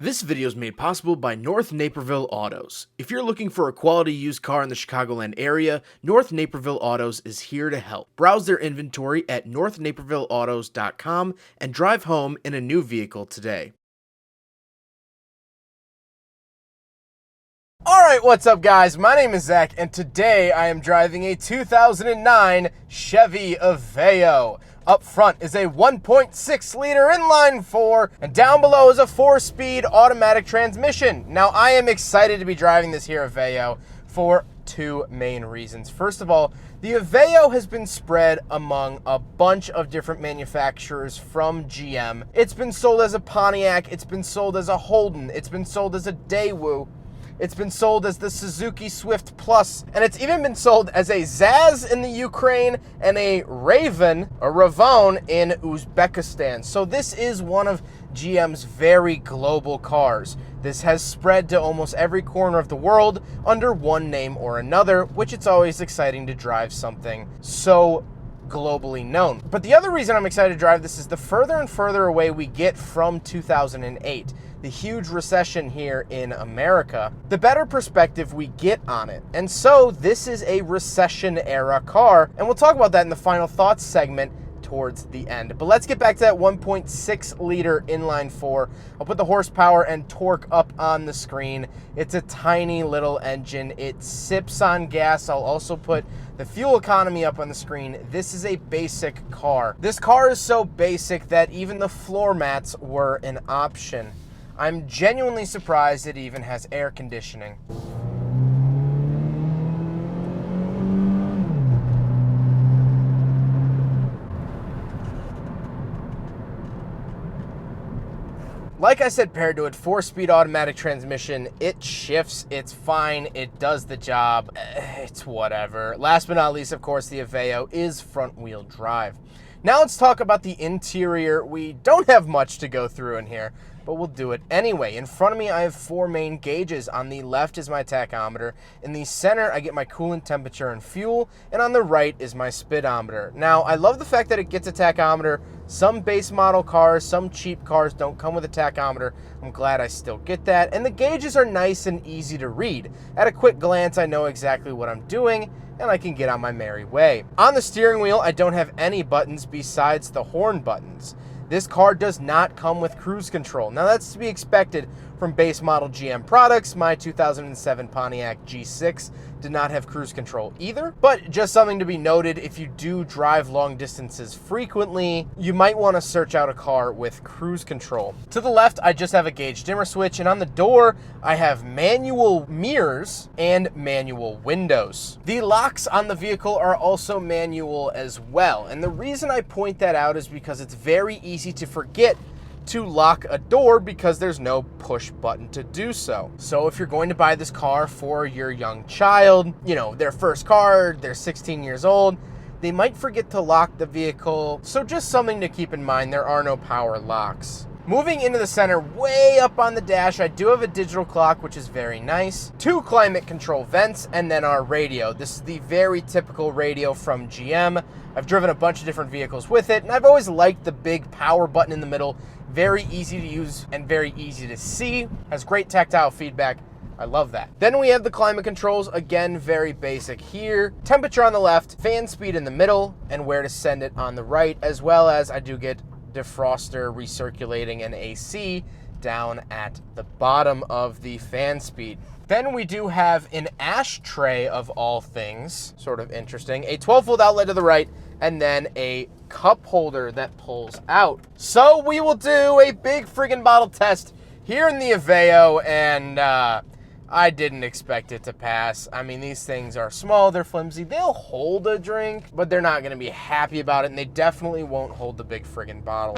This video is made possible by North Naperville Autos. If you're looking for a quality used car in the Chicagoland area, North Naperville Autos is here to help. Browse their inventory at northnapervilleautos.com and drive home in a new vehicle today. Alright, what's up guys? My name is Zach and today I am driving a 2009 Chevy Aveo. Up front is a 1.6 liter inline 4 and down below is a 4-speed automatic transmission. Now I am excited to be driving this here Aveo for two main reasons. First of all, the Aveo has been spread among a bunch of different manufacturers from GM. It's been sold as a Pontiac, it's been sold as a Holden, it's been sold as a Daewoo. It's been sold as the Suzuki Swift Plus, and it's even been sold as a Zaz in the Ukraine and a Ravon in Uzbekistan. So this is one of GM's very global cars. This has spread to almost every corner of the world under one name or another, which it's always exciting to drive something so globally known. But the other reason I'm excited to drive this is the further and further away we get from 2008. The huge recession here in America, the better perspective we get on it. And so this is a recession era car, and we'll talk about that in the final thoughts segment towards the end. But let's get back to that 1.6 liter inline 4. I'll put the horsepower and torque up on the screen. It's a tiny little engine. It sips on gas. I'll also put the fuel economy up on the screen. This is a basic car. This car is so basic that even the floor mats were an option. I'm genuinely surprised it even has air conditioning. Like I said, paired to it, 4-speed automatic transmission, it shifts, it's fine, it does the job, it's whatever. Last but not least, of course, the Aveo is front-wheel drive. Now let's talk about the interior. We don't have much to go through in here, but we'll do it anyway. In front of me, I have 4 main gauges. On the left is my tachometer. In the center, I get my coolant temperature and fuel. And on the right is my speedometer. Now, I love the fact that it gets a tachometer. Some base model cars, some cheap cars don't come with a tachometer. I'm glad I still get that. And the gauges are nice and easy to read. At a quick glance, I know exactly what I'm doing, and I can get on my merry way. On the steering wheel, I don't have any buttons besides the horn buttons. This car does not come with cruise control. Now that's to be expected from base model GM products. My 2007 Pontiac G6 did not have cruise control either, but just something to be noted, if you do drive long distances frequently, you might want to search out a car with cruise control. To the left, I just have a gauge dimmer switch, and on the door, I have manual mirrors and manual windows. The locks on the vehicle are also manual as well, and the reason I point that out is because it's very easy to forget to lock a door because there's no push button to do so. So if you're going to buy this car for your young child, you know, their first car, they're 16 years old, they might forget to lock the vehicle. So just something to keep in mind, there are no power locks. Moving into the center, way up on the dash, I do have a digital clock, which is very nice. 2 climate control vents, and then our radio. This is the very typical radio from GM. I've driven a bunch of different vehicles with it, and I've always liked the big power button in the middle. Very easy to use and very easy to see. Has great tactile feedback. I love that. Then we have the climate controls, again, very basic here. Temperature on the left, fan speed in the middle, and where to send it on the right, as well as I do get defroster, recirculating, and AC down at the bottom of the fan speed. Then we do have an ashtray of all things, sort of interesting, a 12-volt outlet to the right, and then a cup holder that pulls out. So we will do a big friggin' bottle test here in the Aveo, and I didn't expect it to pass. I mean, these things are small, they're flimsy, they'll hold a drink, but they're not gonna be happy about it, and they definitely won't hold the big friggin' bottle.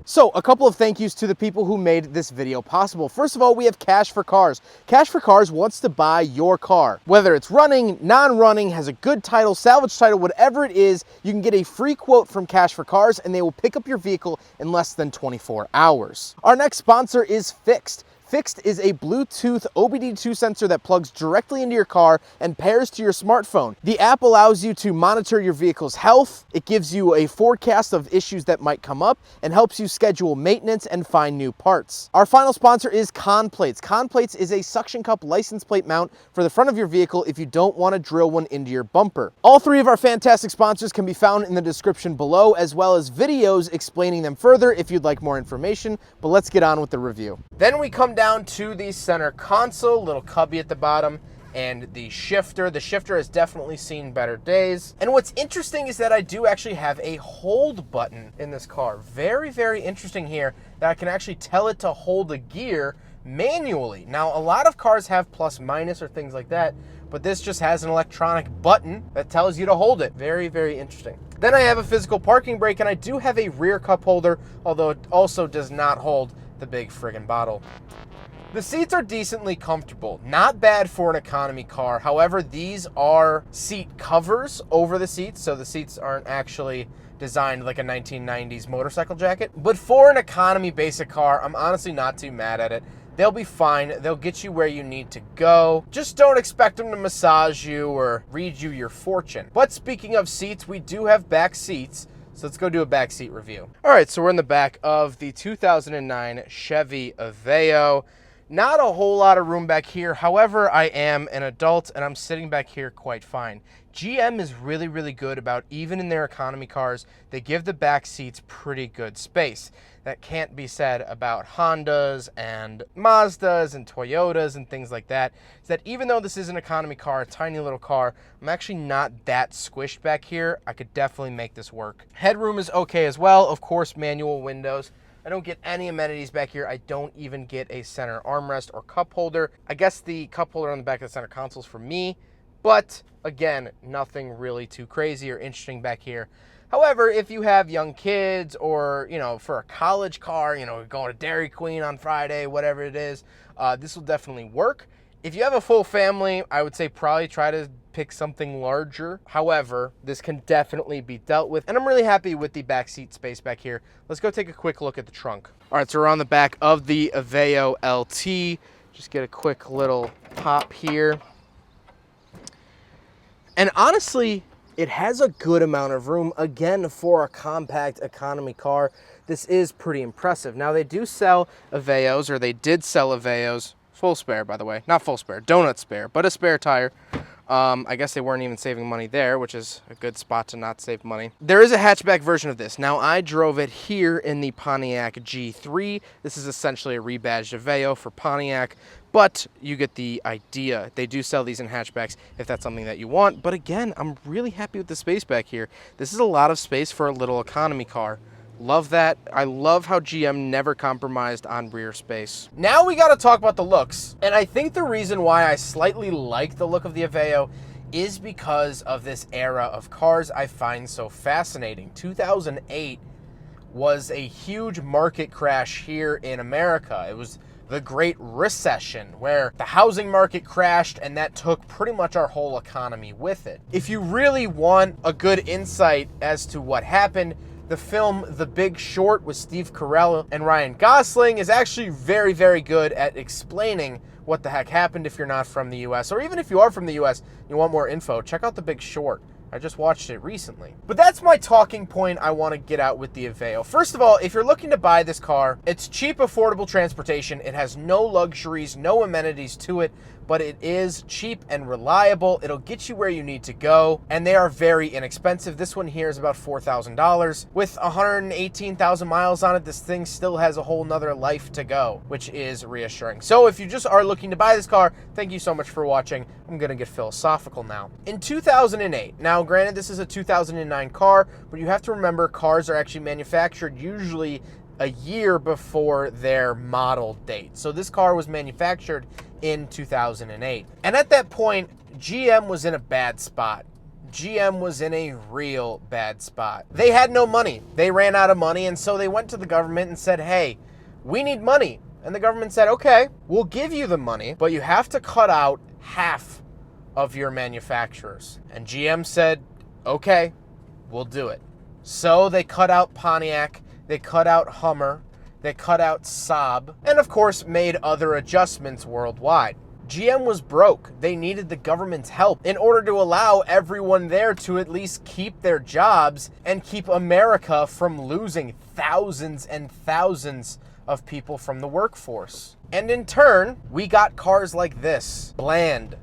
So, a couple of thank yous to the people who made this video possible. First of all, we have Cash for Cars. Cash for Cars wants to buy your car. Whether it's running, non-running, has a good title, salvage title, whatever it is, you can get a free quote from Cash for Cars, and they will pick up your vehicle in less than 24 hours. Our next sponsor is Fixed. Fixed is a Bluetooth OBD2 sensor that plugs directly into your car and pairs to your smartphone. The app allows you to monitor your vehicle's health. It gives you a forecast of issues that might come up and helps you schedule maintenance and find new parts. Our final sponsor is Conplates. Conplates is a suction cup license plate mount for the front of your vehicle if you don't want to drill one into your bumper. All three of our fantastic sponsors can be found in the description below, as well as videos explaining them further if you'd like more information, but let's get on with the review. Then we come down to the center console, little cubby at the bottom, and the shifter. The shifter has definitely seen better days. And what's interesting is that I do actually have a hold button in this car. Very, very interesting here that I can actually tell it to hold a gear manually. Now, a lot of cars have plus minus or things like that, but this just has an electronic button that tells you to hold it. Very, very interesting. Then I have a physical parking brake, and I do have a rear cup holder, although it also does not hold the big friggin' bottle. The seats are decently comfortable, not bad for an economy car. However, these are seat covers over the seats, so the seats aren't actually designed like a 1990s motorcycle jacket. But for an economy basic car, I'm honestly not too mad at it. They'll be fine. They'll get you where you need to go. Just don't expect them to massage you or read you your fortune. But speaking of seats, we do have back seats. So let's go do a back seat review. All right, so we're in the back of the 2009 Chevy Aveo. Not a whole lot of room back here. However, I am an adult and I'm sitting back here quite fine. GM is really, really good about, even in their economy cars, they give the back seats pretty good space. That can't be said about Hondas and Mazdas and Toyotas and things like that. Is that even though this is an economy car, a tiny little car, I'm actually not that squished back here. I could definitely make this work. Headroom is okay as well. Of course, manual windows. I don't get any amenities back here. I don't even get a center armrest or cup holder. I guess the cup holder on the back of the center console is for me, but again, nothing really too crazy or interesting back here. However, if you have young kids or, for a college car, going to Dairy Queen on Friday, whatever it is, this will definitely work. If you have a full family, I would say probably try to pick something larger. However, this can definitely be dealt with, and I'm really happy with the back seat space back here. Let's go take a quick look at the trunk. All right, so we're on the back of the Aveo LT. Just get a quick little pop here. And honestly, it has a good amount of room. Again, for a compact economy car, this is pretty impressive. Now, they do sell Aveos, or they did sell Aveos, full spare, by the way. Not full spare, donut spare, but a spare tire. I guess they weren't even saving money there, which is a good spot to not save money. There is a hatchback version of this. Now, I drove it here in the Pontiac G3. This is essentially a rebadged Aveo for Pontiac, but you get the idea. They do sell these in hatchbacks if that's something that you want. But again, I'm really happy with the space back here. This is a lot of space for a little economy car. Love that. I love how GM never compromised on rear space. Now we got to talk about the looks. And I think the reason why I slightly like the look of the Aveo is because of this era of cars I find so fascinating. 2008 was a huge market crash here in America. It was the Great Recession, where the housing market crashed and that took pretty much our whole economy with it. If you really want a good insight as to what happened, the film The Big Short with Steve Carell and Ryan Gosling is actually very, very good at explaining what the heck happened if you're not from the US, or even if you are from the US, you want more info, check out The Big Short. I just watched it recently. But that's my talking point I want to get out with the Aveo. First of all, if you're looking to buy this car, it's cheap, affordable transportation. It has no luxuries, no amenities to it, but it is cheap and reliable. It'll get you where you need to go, and they are very inexpensive. This one here is about $4,000. With 118,000 miles on it, this thing still has a whole nother life to go, which is reassuring. So if you just are looking to buy this car, thank you so much for watching. I'm gonna get philosophical now. In 2008, now granted this is a 2009 car, but you have to remember cars are actually manufactured usually a year before their model date. So this car was manufactured in 2008. And at that point, GM was in a bad spot. GM was in a real bad spot. They had no money. They ran out of money, and so they went to the government and said, hey, we need money. And the government said, okay, we'll give you the money, but you have to cut out half of your manufacturers. And GM said, okay, we'll do it. So they cut out Pontiac, they cut out Hummer, They cut out Saab, and of course made other adjustments worldwide. GM was broke. They needed the government's help in order to allow everyone there to at least keep their jobs and keep America from losing thousands and thousands of people from the workforce. And in turn, we got cars like this. Bland,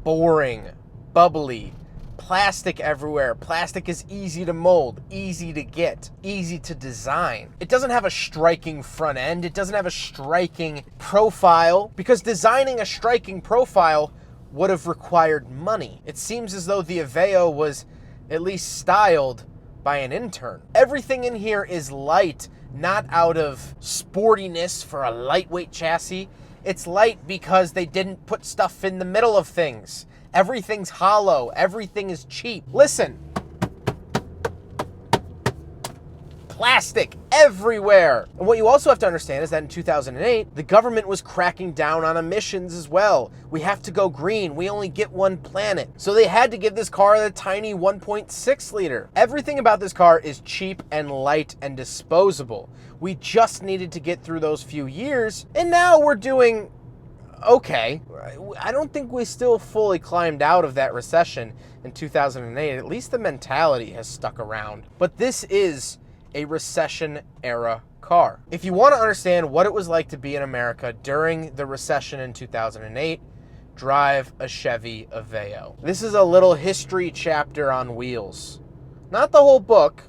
boring, bubbly, plastic everywhere. Plastic is easy to mold, easy to get, easy to design. It doesn't have a striking front end. It doesn't have a striking profile, because designing a striking profile would have required money. It seems as though the Aveo was at least styled by an intern. Everything in here is light, not out of sportiness for a lightweight chassis. It's light because they didn't put stuff in the middle of things. Everything's hollow. Everything is cheap. Listen. Plastic everywhere. And what you also have to understand is that in 2008, the government was cracking down on emissions as well. We have to go green. We only get one planet. So they had to give this car a tiny 1.6 liter. Everything about this car is cheap and light and disposable. We just needed to get through those few years, and now we're doing okay. I don't think we still fully climbed out of that recession in 2008. At least the mentality has stuck around. But this is a recession era car. If you want to understand what it was like to be in America during the recession in 2008, drive a Chevy Aveo. This is a little history chapter on wheels. Not the whole book,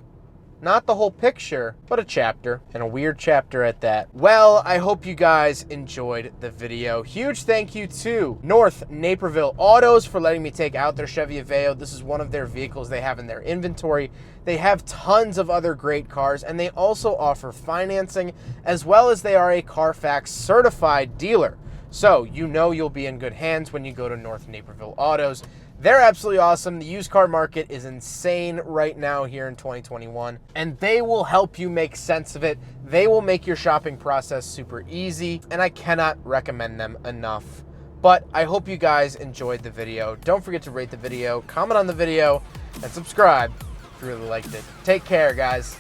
not the whole picture, but a chapter, and a weird chapter at that. Well, I hope you guys enjoyed the video. Huge thank you to North Naperville Autos for letting me take out their Chevy Aveo. This is one of their vehicles they have in their inventory. They have tons of other great cars, and they also offer financing, as well as they are a Carfax certified dealer. So you know you'll be in good hands when you go to North Naperville Autos. They're absolutely awesome. The used car market is insane right now here in 2021, and they will help you make sense of it. They will make your shopping process super easy, and I cannot recommend them enough. But I hope you guys enjoyed the video. Don't forget to rate the video, comment on the video, and subscribe if you really liked it. Take care, guys.